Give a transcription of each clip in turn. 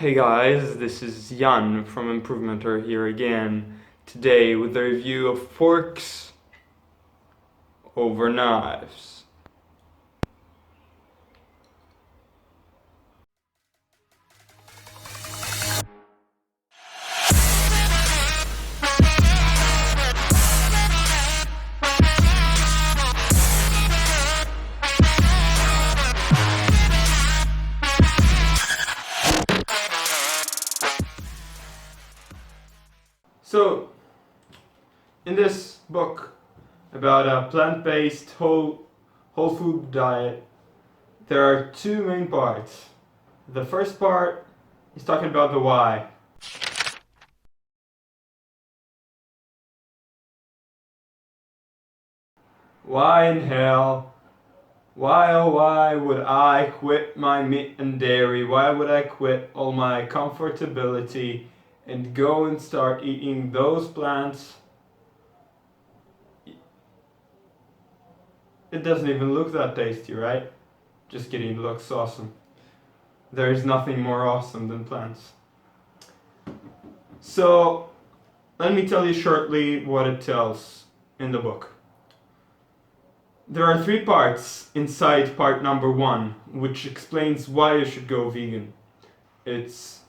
Hey guys, this is Jan from Improvementer here again, today with a review of forks over knives. So, in this book about a plant-based whole food diet, there are two main parts. The first part is talking about the why. Why in hell? Why oh why would I quit my meat and dairy? Why would I quit all my comfortability and go and start eating those plants? It doesn't even look that tasty, right? Just kidding, it looks awesome. There is nothing more awesome than plants. So, let me tell you shortly what it tells in the book. There are three parts inside part number 1, which explains why you should go vegan. It's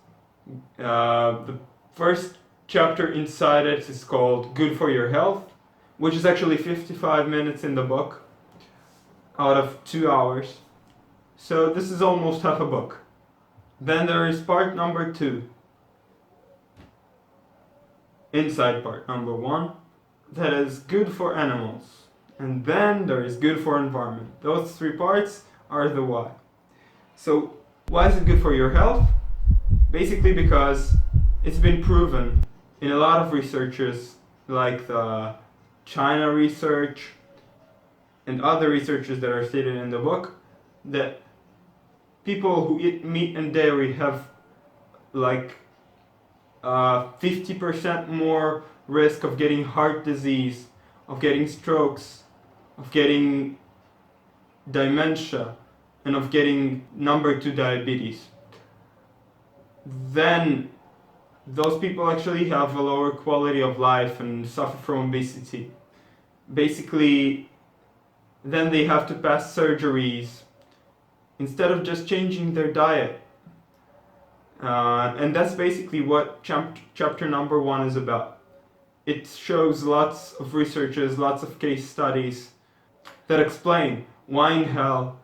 the first chapter inside it is called Good for Your Health, which is actually 55 minutes in the book out of 2 hours. So this is almost half a book. Then there is part number 2, inside part number 1, that is good for animals. And then there is good for environment. Those three parts are the why. So why is it good for your health? Basically because it's been proven in a lot of researches, like the China research and other researches that are stated in the book, that people who eat meat and dairy have like 50% more risk of getting heart disease, of getting strokes, of getting dementia, and of getting number 2 diabetes. Then those people actually have a lower quality of life and suffer from obesity. Basically, then they have to pass surgeries instead of just changing their diet. And that's basically what chapter number 1 is about. It shows lots of researches, lots of case studies that explain why in hell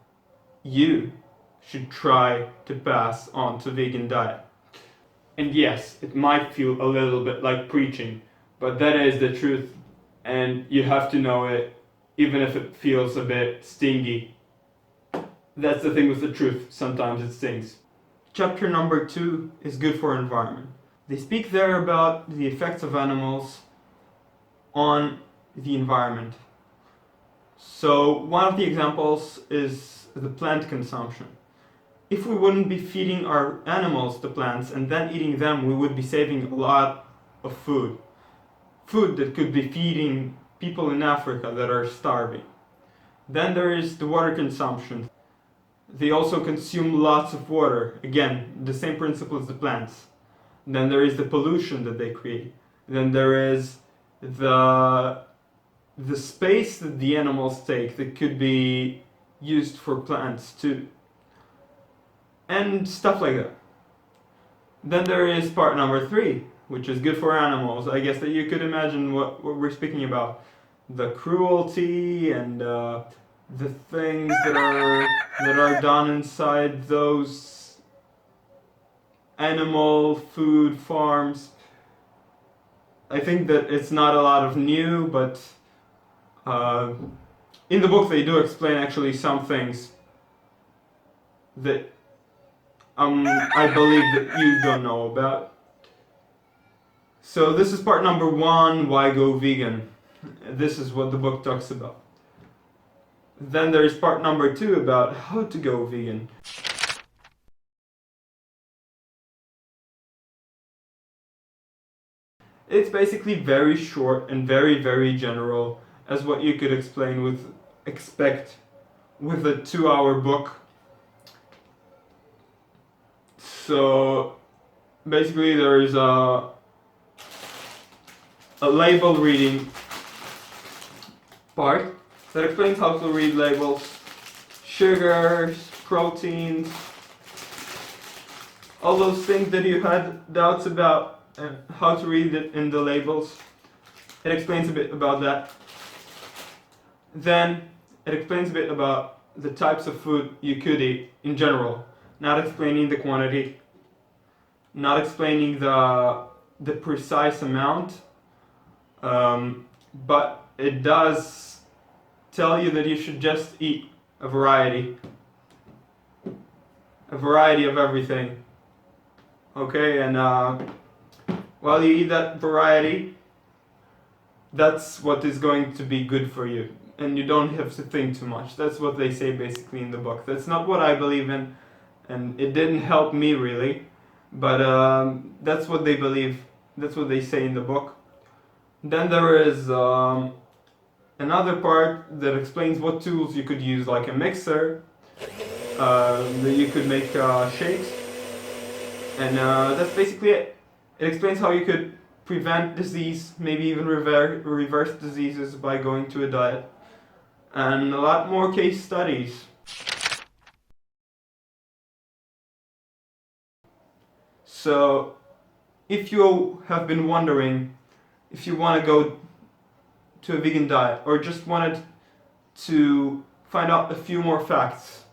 you should try to pass on to vegan diet. And yes, it might feel a little bit like preaching, but that is the truth, and you have to know it, even if it feels a bit stingy. That's the thing with the truth, sometimes it stings. Chapter number 2 is good for environment. They speak there about the effects of animals on the environment. So one of the examples is the plant consumption. If we wouldn't be feeding our animals the plants and then eating them, we would be saving a lot of food. Food that could be feeding people in Africa that are starving. Then there is the water consumption. They also consume lots of water. Again, the same principle as the plants. Then there is the pollution that they create. Then there is the space that the animals take that could be used for plants too. And stuff like that. Then there is part number 3, which is good for animals. I guess that you could imagine what we're speaking about. The cruelty and the things that are done inside those animal food farms. I think that it's not a lot of new, but in the book they do explain actually some things that I believe that you don't know about. So this is part number 1, why go vegan? This is what the book talks about. Then there is part number 2 about how to go vegan. It's basically very short and very, very general, as what you could expect with a 2-hour book. So basically there's a label reading part that explains how to read labels, sugars, proteins, all those things that you had doubts about and how to read it in the labels. It explains a bit about that. Then it explains a bit about the types of food you could eat in general, not explaining the quantity, not explaining the precise amount, but it does tell you that you should just eat a variety of everything. Okay, and while you eat that variety, that's what is going to be good for you, and you don't have to think too much. That's what they say basically in the book. That's not what I believe in, and it didn't help me really, but that's what they believe. That's what they say in the book. Then there is another part that explains what tools you could use, like a mixer, that you could make shakes, and that's basically it. It explains how you could prevent disease, maybe even reverse diseases by going to a diet, and a lot more case studies. So, if you have been wondering if you want to go to a vegan diet, or just wanted to find out a few more facts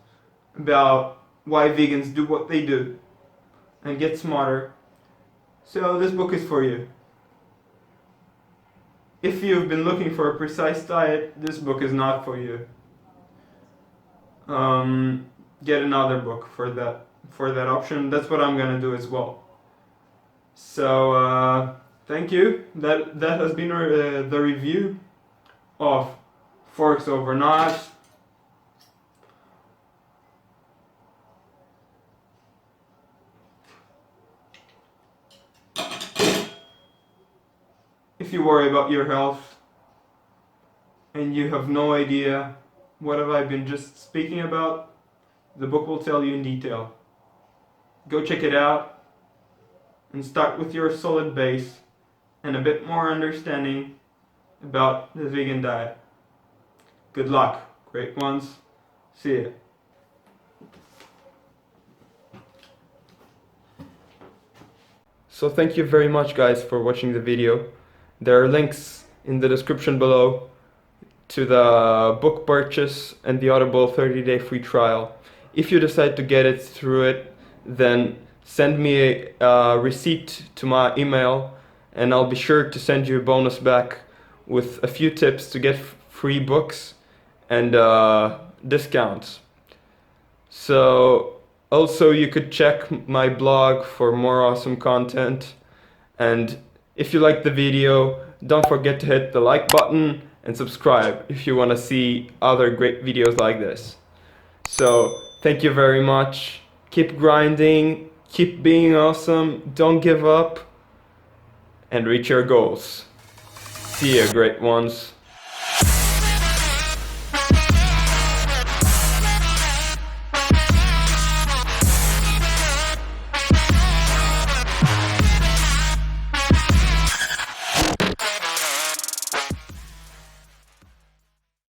about why vegans do what they do and get smarter, so this book is for you. If you've been looking for a precise diet, this book is not for you. Get another book for that option. That's what I'm gonna do as well. So thank you. That has been the review of Forks Over Knives. If you worry about your health and you have no idea what have I been just speaking about, the book will tell you in detail. Go check it out and start with your solid base and a bit more understanding about the vegan diet. Good luck, great ones. See ya. So thank you very much guys for watching the video. There are links in the description below to the book purchase and the Audible 30-day free trial. If you decide to get it through it, then send me a receipt to my email and I'll be sure to send you a bonus back with a few tips to get free books and discounts. So also you could check my blog for more awesome content, and if you liked the video, don't forget to hit the like button and subscribe if you want to see other great videos like this. So thank you very much. Keep grinding, keep being awesome, don't give up, and reach your goals. See ya, great ones.